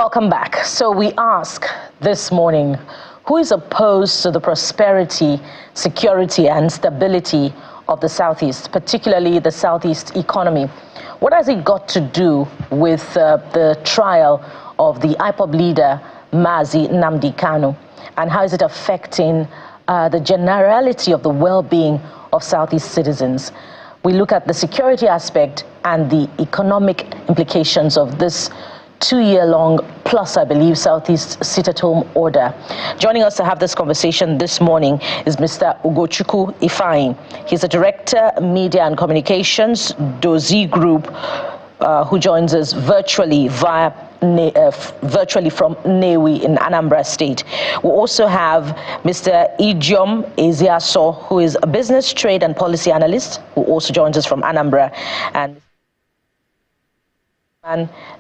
Welcome back. So we ask this morning, who is opposed to the prosperity, security, and stability of the Southeast, particularly the Southeast economy? What has it got to do with the trial of the IPOB leader, Mazi Nnamdi Kanu? And how is it affecting the generality of the well-being of Southeast citizens? We look at the security aspect and the economic implications of this 2-year-long plus, I believe, Southeast sit-at-home order. Joining us to have this conversation this morning is Mr. Ugochukwu Ifeanyi. He's the Director, Media and Communications, Dozie Group, who joins us virtually from Nnewi in Anambra State. We also have Mr. Ijom Eziaso, who is a business, trade and policy analyst, who also joins us from Anambra, and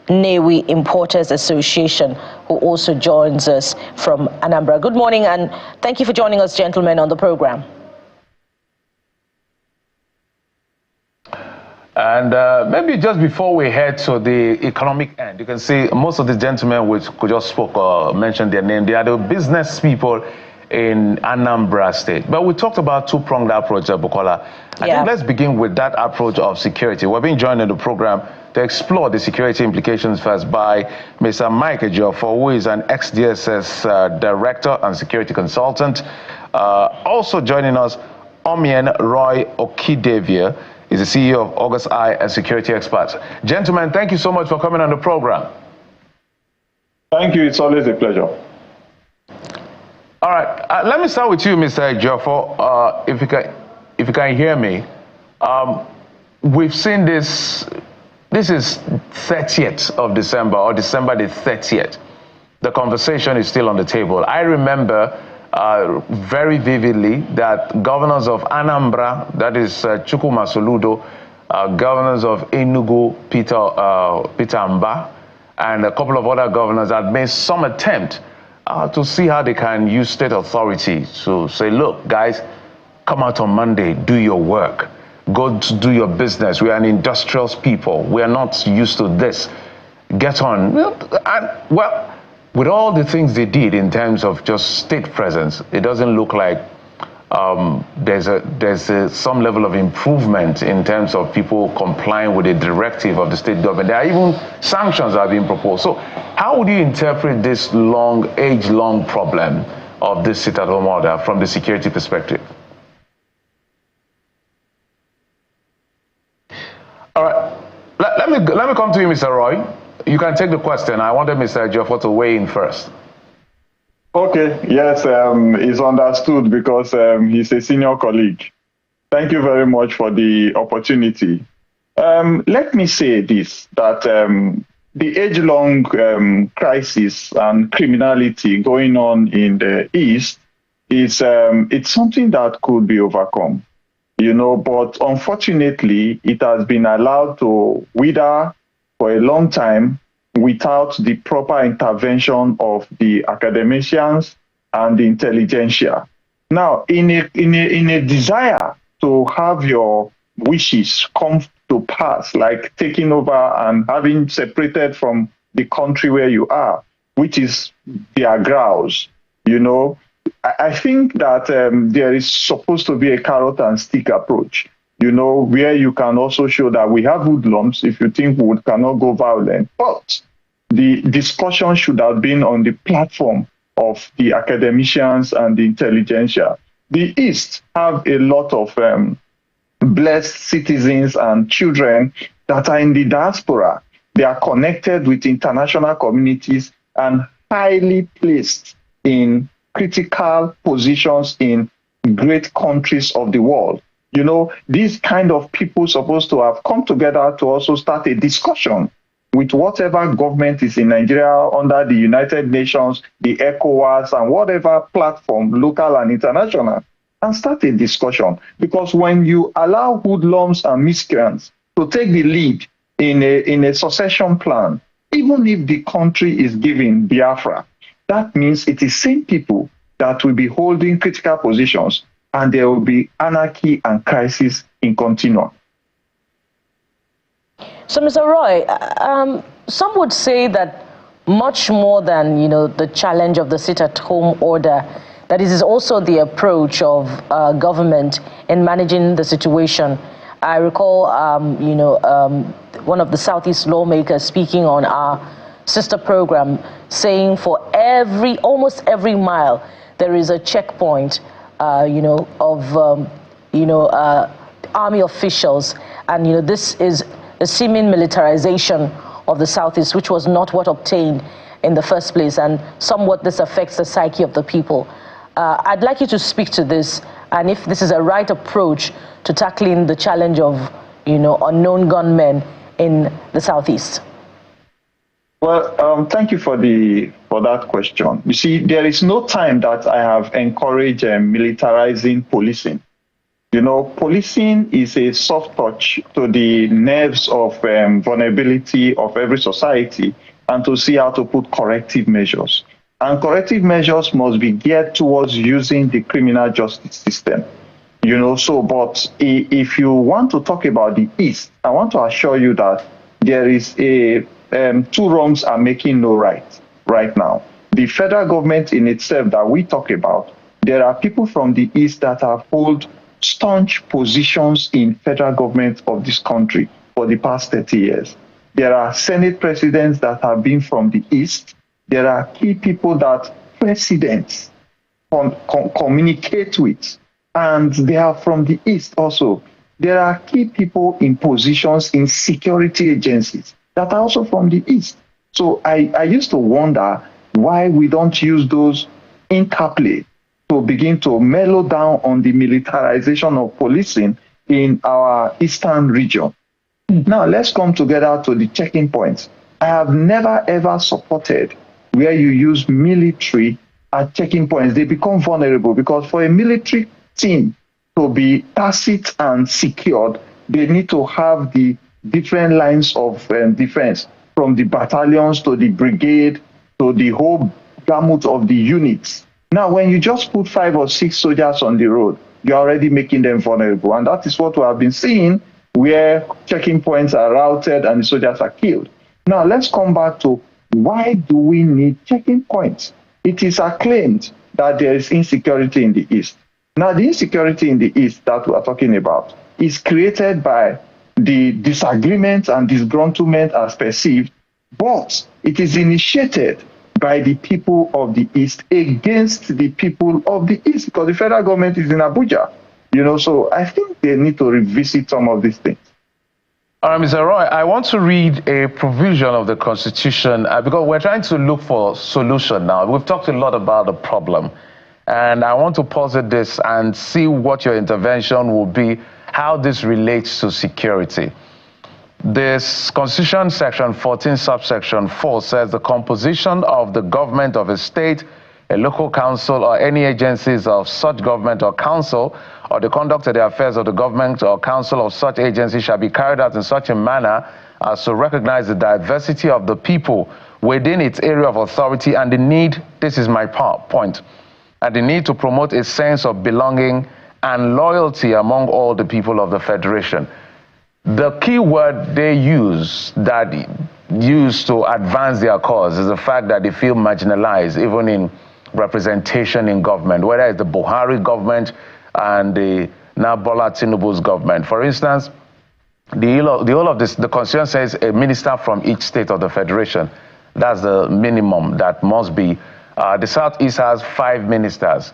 Nnewi Importers Association, who also joins us from Anambra. Good morning, and thank you for joining us, gentlemen, on the program. And maybe just before we head to the economic end, you can see most of the gentlemen which could just spoke or mentioned their name. They are the business people in Anambra State. But we talked about two-pronged approach, Bukola. I think let's begin with that approach of security. We're being joined in the program to explore the security implications first by Mr. Mike Ejiofor, who is an ex-DSS director and security consultant. Also joining us, Omien Roy Okidevia is the CEO of August Eye and security experts. Gentlemen, thank you so much for coming on the program. Thank you. It's always a pleasure. All right. Let me start with you, Mr. Ejiofor. If you can hear me, we've seen this. This is 30th of December, or December the 30th. The conversation is still on the table. I remember very vividly that governors of Anambra, that is Chukwuma Soludo, governors of Enugu, Peter Mba, and a couple of other governors had made some attempt to see how they can use state authority to say, look, guys, come out on Monday, do your work. Go to do your business. We are an industrious people. We are not used to this. Get on. And, well, with all the things they did in terms of just state presence, it doesn't look like there's some level of improvement in terms of people complying with the directive of the state government. There are even sanctions that are being proposed. So how would you interpret this age-long problem of this sit-at-home order from the security perspective? All right, let me come to you, Mr. Roy. You can take the question. I wanted Mr. Ejiofor to weigh in first. Okay, yes, it's understood because he's a senior colleague. Thank you very much for the opportunity. Let me say this, that the age-long crisis and criminality going on in the East is it's something that could be overcome. You know, but unfortunately, it has been allowed to wither for a long time without the proper intervention of the academicians and the intelligentsia. Now, in a desire to have your wishes come to pass, like taking over and having separated from the country where you are, which is their grouse, you know, I think that there is supposed to be a carrot and stick approach, you know, where you can also show that we have hoodlums if you think we cannot go violent. But the discussion should have been on the platform of the academicians and the intelligentsia. The East have a lot of blessed citizens and children that are in the diaspora. They are connected with international communities and highly placed in critical positions in great countries of the world. You know, these kind of people supposed to have come together to also start a discussion with whatever government is in Nigeria under the United Nations, the ECOWAS, and whatever platform, local and international, and start a discussion. Because when you allow hoodlums and miscreants to take the lead in a succession plan, even if the country is giving Biafra, that means it is same people that will be holding critical positions, and there will be anarchy and crisis in continuum. So, Mr. Roy, some would say that much more than, the challenge of the sit-at-home order, that is also the approach of government in managing the situation. I recall, one of the Southeast lawmakers speaking on our sister program saying for almost every mile, there is a checkpoint, of army officials. And, this is a seeming militarization of the Southeast, which was not what obtained in the first place. And somewhat this affects the psyche of the people. I'd like you to speak to this, and if this is a right approach to tackling the challenge of, unknown gunmen in the Southeast. Well, thank you for that question. You see, there is no time that I have encouraged militarizing policing. Policing is a soft touch to the nerves of vulnerability of every society, and to see how to put corrective measures. And corrective measures must be geared towards using the criminal justice system. But if you want to talk about the East, I want to assure you that there is two wrongs are making no right now. The federal government in itself that we talk about, there are people from the East that have held staunch positions in federal government of this country for the past 30 years. There are Senate presidents that have been from the East. There are key people that presidents communicate with, and they are from the East also. There are key people in positions in security agencies that are also from the East. So I used to wonder why we don't use those interplay to begin to mellow down on the militarization of policing in our Eastern region. Now, let's come together to the checking points. I have never, ever supported where you use military at checking points. They become vulnerable because for a military team to be tacit and secured, they need to have the different lines of defense, from the battalions to the brigade to the whole gamut of the units. Now, when you just put 5 or 6 soldiers on the road, you're already making them vulnerable. And that is what we have been seeing, where checking points are routed and the soldiers are killed. Now, let's come back to why do we need checking points? It is acclaimed that there is insecurity in the East. Now, the insecurity in the East that we are talking about is created by the disagreement and disgruntlement as perceived, but it is initiated by the people of the East against the people of the East, because the federal government is in Abuja. So I think they need to revisit some of these things. Mr. Roy, I want to read a provision of the Constitution because we're trying to look for solution now. We've talked a lot about the problem, and I want to posit this and see what your intervention will be, how this relates to security. This Constitution, Section 14, subsection 4, says the composition of the government of a state, a local council, or any agencies of such government or council, or the conduct of the affairs of the government or council of such agency shall be carried out in such a manner as to recognize the diversity of the people within its area of authority and the need, this is my point, and the need to promote a sense of belonging and loyalty among all the people of the Federation. The key word they use to advance their cause is the fact that they feel marginalized, even in representation in government, whether it's the Buhari government and the now Bola Tinubu's government. For instance, the whole of this, the Constitution says a minister from each state of the Federation. That's the minimum that must be. The Southeast has 5 ministers.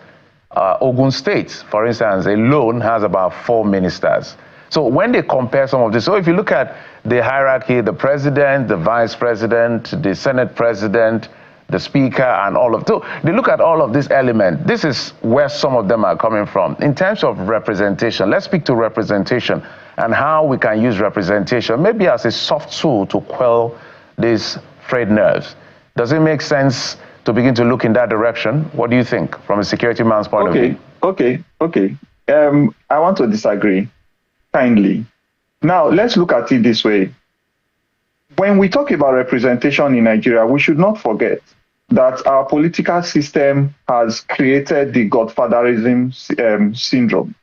Ogun State, for instance, alone has about 4 ministers. So when they compare some of this, so if you look at the hierarchy, the president, the vice president, the Senate president, the speaker, and all of, so they look at all of these elements. This is where some of them are coming from. In terms of representation, let's speak to representation and how we can use representation, maybe as a soft tool to quell these frayed nerves. Does it make sense to begin to look in that direction? What do you think from a security man's point of view? Okay. I want to disagree kindly. Now, let's look at it this way. When we talk about representation in Nigeria, we should not forget that our political system has created the godfatherism syndrome,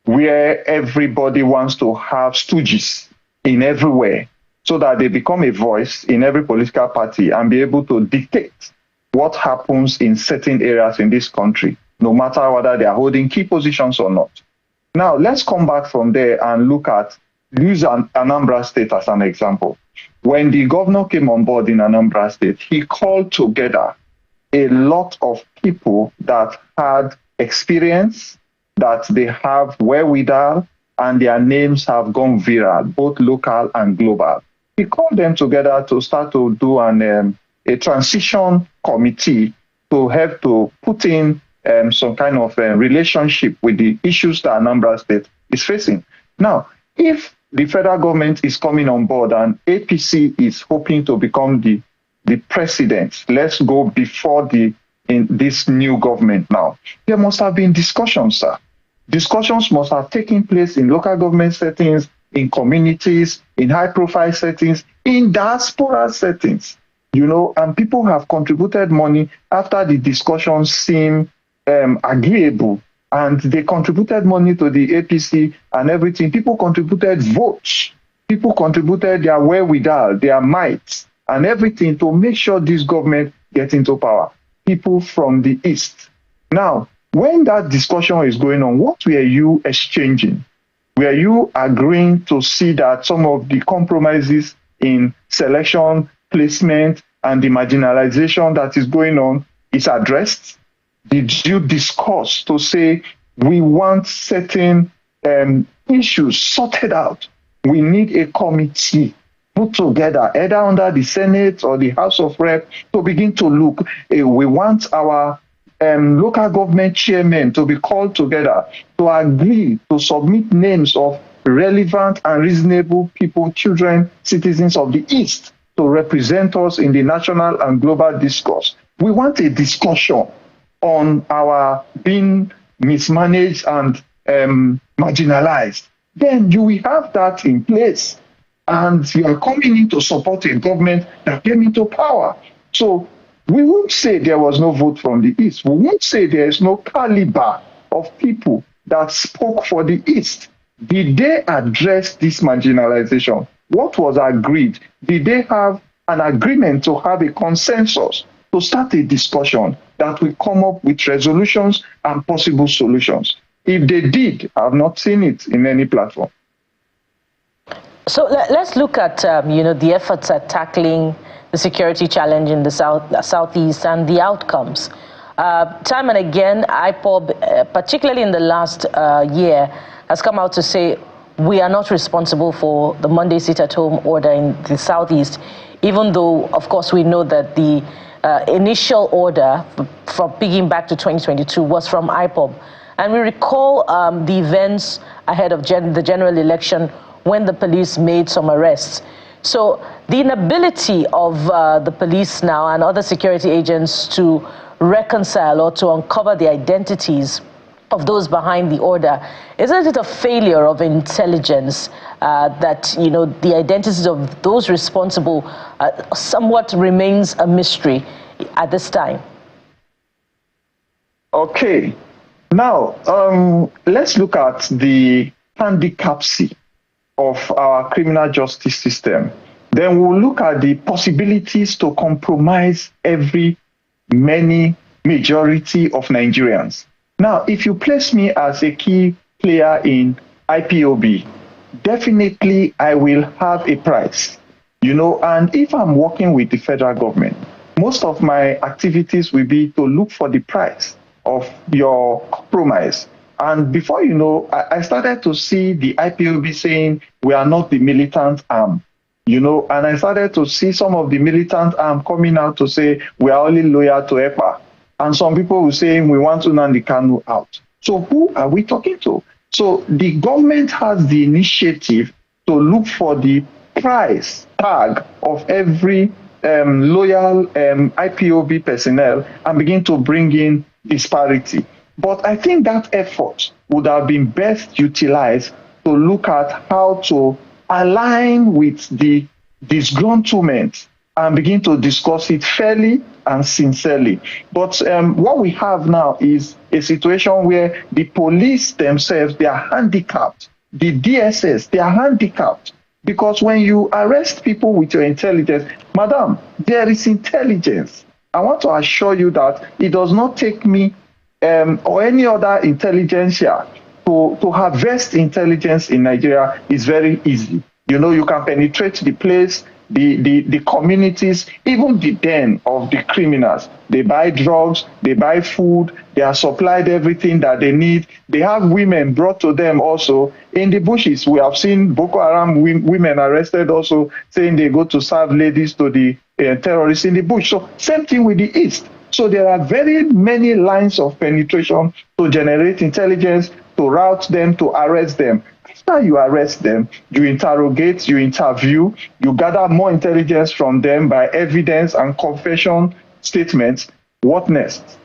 where everybody wants to have stooges in everywhere. so that they become a voice in every political party and be able to dictate what happens in certain areas in this country, no matter whether they are holding key positions or not. Now, let's come back from there and look at, use Anambra State as an example. When the governor came on board in Anambra State, he called together a lot of people that had experience, that they have wherewithal, and their names have gone viral, both local and global. He called them together to start to do a transition committee to help to put in some kind of relationship with the issues that Anambra State is facing. Now, if the federal government is coming on board and APC is hoping to become the president, let's go before in this new government now, there must have been discussions, sir. Discussions must have taken place in local government settings, in communities, in high-profile settings, in diaspora settings, and people have contributed money after the discussions seem agreeable, and they contributed money to the APC and everything. People contributed votes. People contributed their wherewithal, their might, and everything to make sure this government gets into power. People from the East. Now, when that discussion is going on, what were you exchanging? Were you agreeing to see that some of the compromises in selection, placement, and the marginalization that is going on is addressed? Did you discuss to say we want certain issues sorted out? We need a committee put together, either under the Senate or the House of Rep, to begin to look. We want our local government chairmen to be called together to agree to submit names of relevant and reasonable people, children, citizens of the East, to represent us in the national and global discourse. We want a discussion on our being mismanaged and marginalized. Then you will have that in place, and you are coming in to support a government that came into power. So we won't say there was no vote from the East. We won't say there is no caliber of people that spoke for the East. Did they address this marginalization? What was agreed? Did they have an agreement to have a consensus to start a discussion that will come up with resolutions and possible solutions? If they did, I have not seen it in any platform. So let's look at the efforts at tackling the security challenge in the southeast and the outcomes. Time and again, IPOB, particularly in the last year, has come out to say we are not responsible for the Monday sit-at-home order in the southeast, even though, of course, we know that the initial order from pegging back to 2022 was from IPOB. And we recall the events ahead of the general election when the police made some arrests. So the inability of the police now and other security agents to reconcile or to uncover the identities of those behind the order, isn't it a failure of intelligence that the identities of those responsible somewhat remains a mystery at this time? Okay, now let's look at the handicaps of our criminal justice system. Then we'll look at the possibilities to compromise many majority of Nigerians. Now, if you place me as a key player in IPOB, definitely I will have a price, and if I'm working with the federal government, most of my activities will be to look for the price of your compromise. And before you know, I started to see the IPOB saying we are not the militant arm, and I started to see some of the militant arm coming out to say we are only loyal to EPA. And some people will say we want Nnamdi Kanu out. So who are we talking to? So the government has the initiative to look for the price tag of every loyal IPOB personnel and begin to bring in disparity. But I think that effort would have been best utilized to look at how to align with the disgruntlement and begin to discuss it fairly and sincerely. But what we have now is a situation where the police themselves, they are handicapped. The DSS, they are handicapped. Because when you arrest people with your intelligence, madam, there is intelligence. I want to assure you that it does not take me or any other intelligentsia to harvest intelligence in Nigeria is very easy. You know, you can penetrate the place, the communities, even the den of the criminals. They buy drugs, they buy food, they are supplied everything that they need. They have women brought to them also in the bushes. We have seen Boko Haram women arrested also saying they go to serve ladies to the terrorists in the bush. So same thing with the East. So there are very many lines of penetration to generate intelligence, to route them, to arrest them. After you arrest them, you interrogate, you interview, you gather more intelligence from them by evidence and confession statements. What next?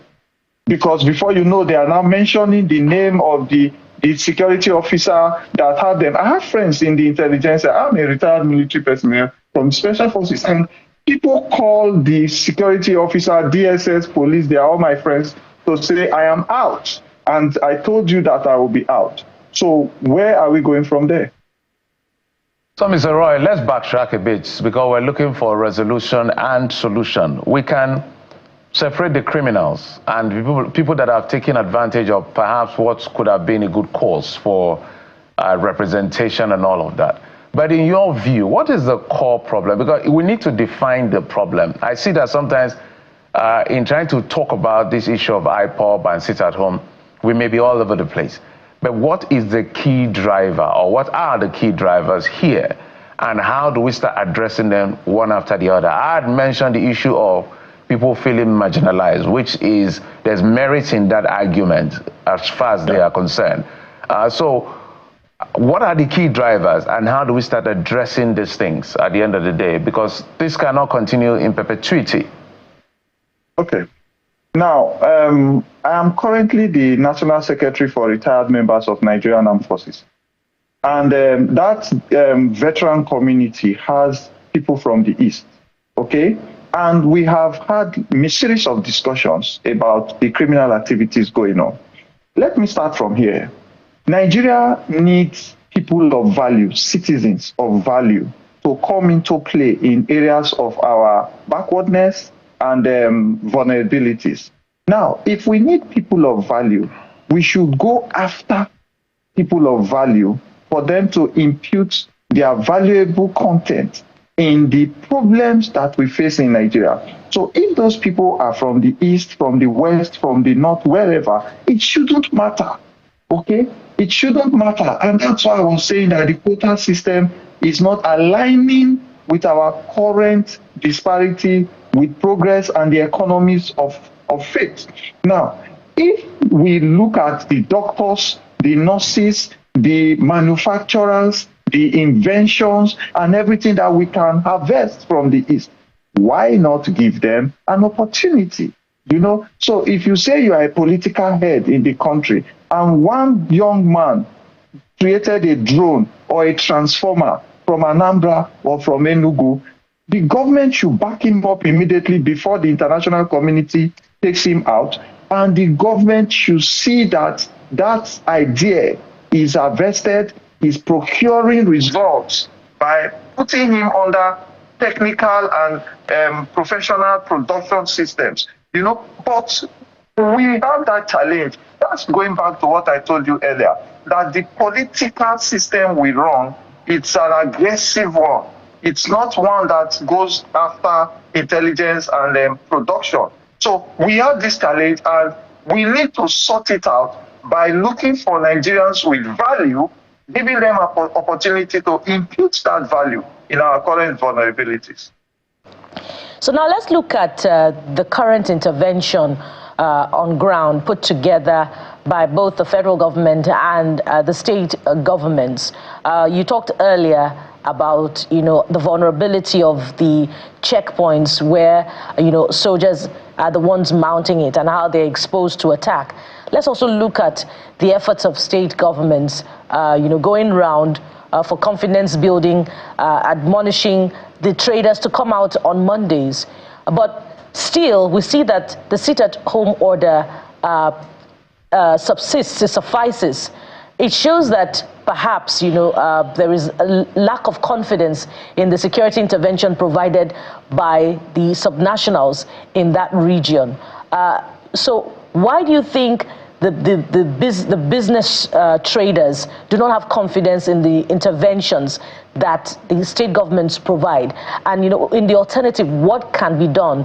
Because before you know, they are now mentioning the name of the security officer that had them. I have friends in the intelligence. I'm a retired military personnel from Special Forces, and people call the security officer, DSS, police, they are all my friends, to say, I am out. And I told you that I will be out. So where are we going from there? So, Mr. Roy, let's backtrack a bit because we're looking for resolution and solution. We can separate the criminals and people that have taken advantage of perhaps what could have been a good cause for representation and all of that. But in your view, what is the core problem? Because we need to define the problem. I see that sometimes in trying to talk about this issue of IPOB and sit at home, we may be all over the place. But what is the key driver, or what are the key drivers here? And how do we start addressing them one after the other? I had mentioned the issue of people feeling marginalized, which is, there's merit in that argument as far as they are concerned. So what are the key drivers and how do we start addressing these things at the end of the day? Because this cannot continue in perpetuity. Okay. Now, I am currently the National Secretary for Retired Members of Nigerian Armed Forces. And that veteran community has people from the East, okay? And we have had a series of discussions about the criminal activities going on. Let me start from here. Nigeria needs people of value, citizens of value, to come into play in areas of our backwardness and vulnerabilities. Now, if we need people of value, we should go after people of value for them to impute their valuable content in the problems that we face in Nigeria. So if those people are from the East, from the West, from the North, wherever, it shouldn't matter, okay? It shouldn't matter. And that's why I was saying that the quota system is not aligning with our current disparity, with progress and the economies of faith. Now, if we look at the doctors, the nurses, the manufacturers, the inventions, and everything that we can harvest from the East, why not give them an opportunity? You know, so if you say you are a political head in the country and one young man created a drone or a transformer from Anambra or from Enugu, the government should back him up immediately before the international community takes him out, and the government should see that that idea is harvested, is procuring results by putting him under technical and professional production systems. You know, but we have that challenge. That's going back to what I told you earlier, that the political system we run, it's an aggressive one. It's not one that goes after intelligence and production. So we have this challenge, and we need to sort it out by looking for Nigerians with value, giving them an opportunity to impute that value in our current vulnerabilities. So now let's look at the current intervention on ground put together by both the federal government and the state governments. You talked earlier about, you know, the vulnerability of the checkpoints where, you know, soldiers are the ones mounting it and how they're exposed to attack. Let's also look at the efforts of state governments, you know, going around for confidence building, admonishing the traders to come out on Mondays. But still, we see that the sit-at-home order subsists, it suffices. It shows that perhaps, there is a lack of confidence in the security intervention provided by the subnationals in that region. So why do you think the business traders do not have confidence in the interventions that the state governments provide? And, in the alternative, what can be done,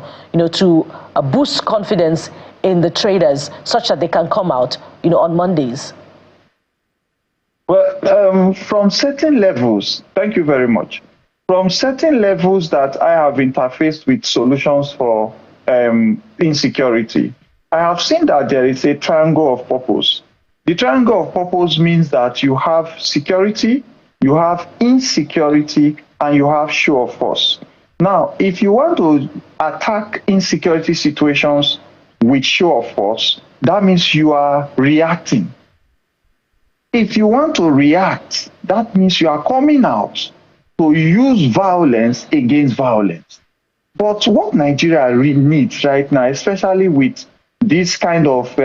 to boost confidence in the traders such that they can come out, on Mondays? Well, from certain levels, thank you very much. From certain levels that I have interfaced with solutions for insecurity, I have seen that there is a triangle of purpose. The triangle of purpose means that you have security, you have insecurity, and you have show of force. Now, if you want to attack insecurity situations with show of force, that means you are reacting. If you want to react, that means you are coming out to use violence against violence. But what Nigeria really needs right now, especially with this kind of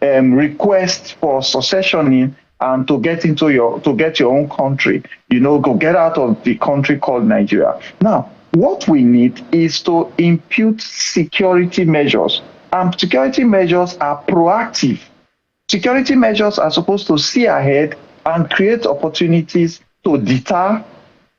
request for secessioning and to get your own country, go get out of the country called Nigeria. Now, what we need is to impute security measures, and security measures are proactive. Security measures are supposed to see ahead and create opportunities to deter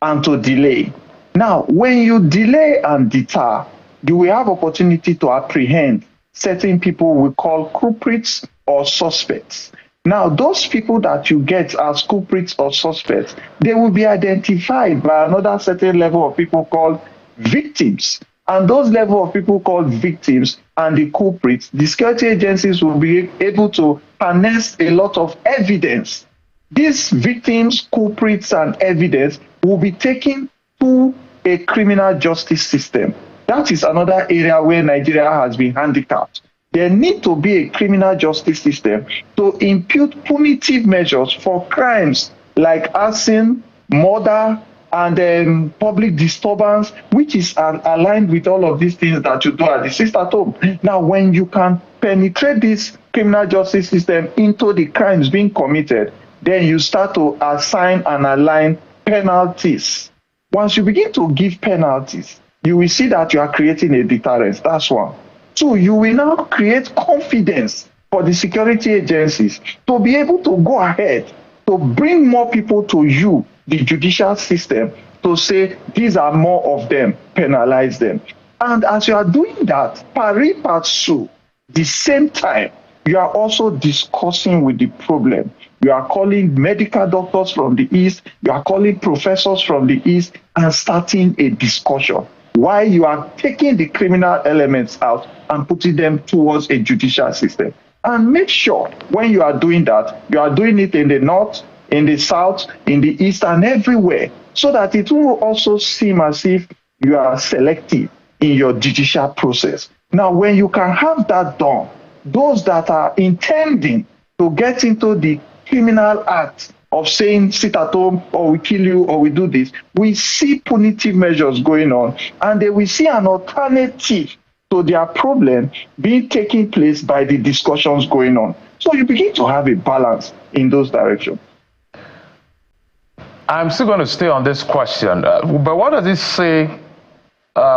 and to delay. Now, when you delay and deter, you will have opportunity to apprehend certain people we call culprits or suspects. Now, those people that you get as culprits or suspects, they will be identified by another certain level of people called victims. And those level of people called victims and the culprits, the security agencies will be able to harness a lot of evidence. These victims, culprits, and evidence will be taken to a criminal justice system. That is another area where Nigeria has been handicapped. There needs to be a criminal justice system to impute punitive measures for crimes like arson, murder, and public disturbance, which is aligned with all of these things that you do at the sister home. Now, when you can penetrate this criminal justice system into the crimes being committed, then you start to assign and align penalties. Once you begin to give penalties, you will see that you are creating a deterrence. That's one. Two, you will now create confidence for the security agencies to be able to go ahead to bring more people to you, the judicial system, to say these are more of them, penalize them. And as you are doing that, pari passu, the same time, you are also discussing with the problem. You are calling medical doctors from the East, you are calling professors from the East, and starting a discussion. Why you are taking the criminal elements out and putting them towards a judicial system. And make sure when you are doing that, you are doing it in the North, in the South, in the East, and everywhere, so that it will also seem as if you are selective in your judicial process. Now, when you can have that done, those that are intending to get into the criminal act of saying sit at home or we kill you or we do this, we see punitive measures going on, and they will see an alternative to their problem being taken place by the discussions going on. So you begin to have a balance in those directions. I'm still going to stay on this question, but what does it say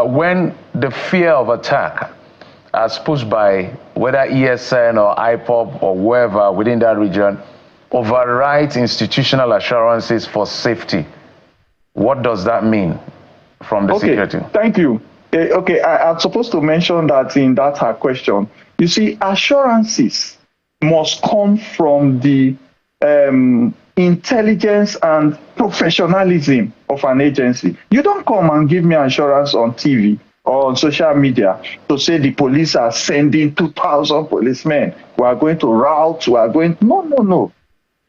when the fear of attack as pushed by whether ESN or IPOB or whoever within that region overrides institutional assurances for safety? What does that mean from the security? Thank you. Okay, I'm supposed to mention that in that her question. You see, assurances must come from the intelligence and professionalism of an agency. You don't come and give me assurance on TV or on social media to say the police are sending 2,000 policemen. We are going to rout, we are going... No.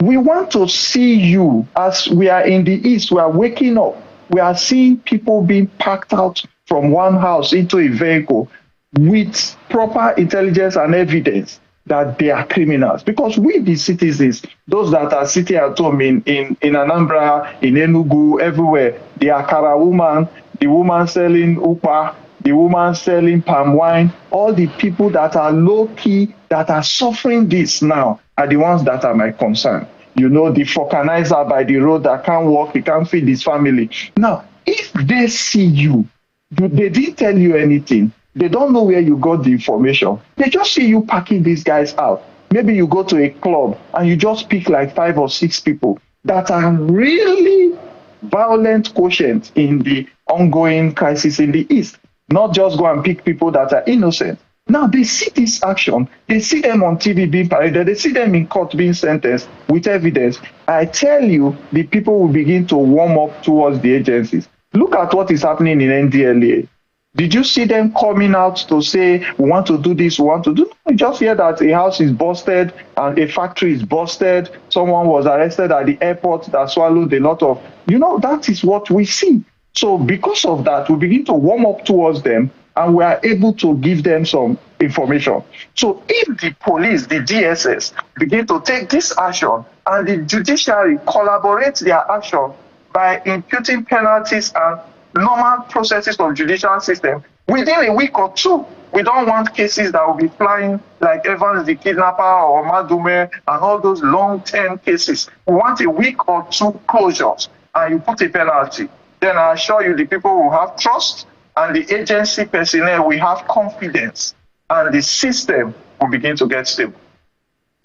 We want to see you as we are in the East, we are waking up. We are seeing people being packed out from one house into a vehicle with proper intelligence and evidence that they are criminals. Because we, the citizens, those that are sitting at home in Anambra, in Enugu, everywhere, the Akara woman, the woman selling upa, the woman selling palm wine, all the people that are low-key, that are suffering this now, are the ones that are my concern. you know, the vulcanizer by the road that can't work, he can't feed his family. Now, if they see you, they didn't tell you anything, they don't know where you got the information, they just see you packing these guys out. Maybe you go to a club and you just pick like 5 or 6 people that are really violent quotient in the ongoing crisis in the East. Not just go and pick people that are innocent. Now they see this action, they see them on TV being paraded, they see them in court being sentenced with evidence. I tell you, the people will begin to warm up towards the agencies. Look at what is happening in NDLA. Did you see them coming out to say, we want to do this, we want to do? You just hear that a house is busted and a factory is busted. Someone was arrested at the airport that swallowed a lot of, you know, that is what we see. So because of that, we begin to warm up towards them and we are able to give them some information. So if the police, the DSS, begin to take this action and the judiciary collaborates their action by imputing penalties and normal processes of judicial system, within a week or 2, we don't want cases that will be flying like Evans the kidnapper or Madume and all those long-term cases. We want a week or 2 closures and you put a penalty. Then I assure you the people will have trust and the agency personnel will have confidence and the system will begin to get stable.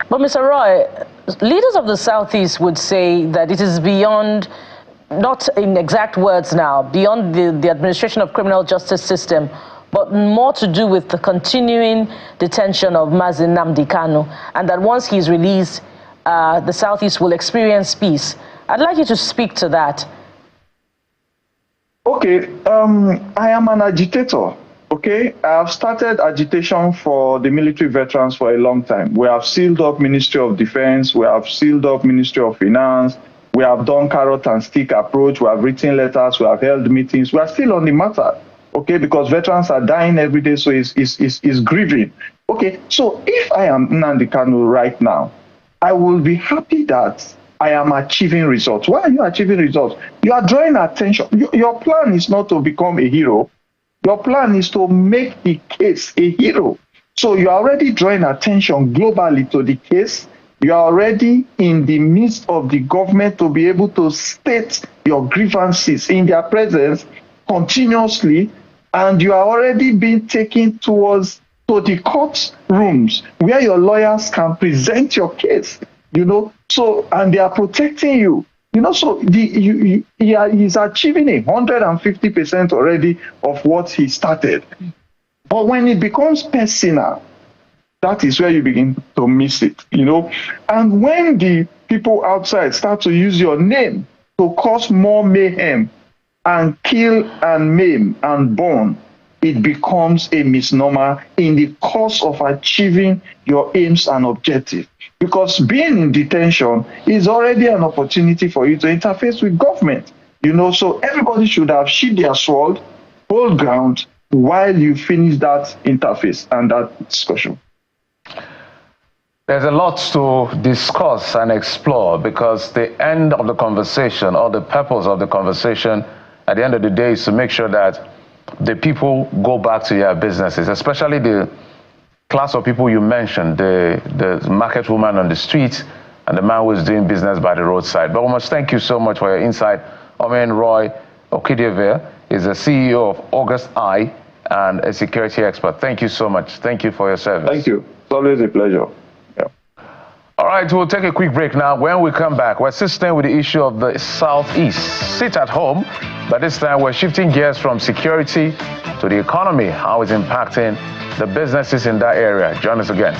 But Mr. Roy, leaders of the Southeast would say that it is beyond, not in exact words now, beyond the administration of criminal justice system, but more to do with the continuing detention of Mazi Nnamdi Kanu, and that once he's released, the Southeast will experience peace. I'd like you to speak to that. Okay, I am an agitator, okay? I have started agitation for the military veterans for a long time. We have sealed up Ministry of Defense, we have sealed up Ministry of Finance, we have done carrot and stick approach, we have written letters, we have held meetings. We are still on the matter, okay? Because veterans are dying every day, so it's grieving. Okay, so if I am Nnamdi Kanu right now, I will be happy that I am achieving results. Why are you achieving results? You are drawing attention. Your plan is not to become a hero. Your plan is to make the case a hero. So you are already drawing attention globally to the case. You are already in the midst of the government to be able to state your grievances in their presence continuously. And you are already being taken towards the court rooms where your lawyers can present your case. You know, so, and they are protecting you, you know, so he's achieving 150% already of what he started. But when it becomes personal, that is where you begin to miss it, you know. And when the people outside start to use your name to cause more mayhem and kill and maim and burn, it becomes a misnomer in the course of achieving your aims and objectives. Because being in detention is already an opportunity for you to interface with government. You know, so everybody should have sheathed their sword, hold ground, while you finish that interface and that discussion. There's a lot to discuss and explore, because the end of the conversation, or the purpose of the conversation at the end of the day, is to make sure that the people go back to their businesses, especially the class of people you mentioned, the market woman on the street and the man who is doing business by the roadside. But we must thank you so much for your insight. Omen Roy Okideve is the CEO of August Eye and a security expert. Thank you so much. Thank you for your service. Thank you. It's always a pleasure. Yeah. All right, we'll take a quick break now. When we come back, we're still staying with the issue of the Southeast. Sit at home, but this time we're shifting gears from security to the economy, how it's impacting the businesses in that area. Join us again.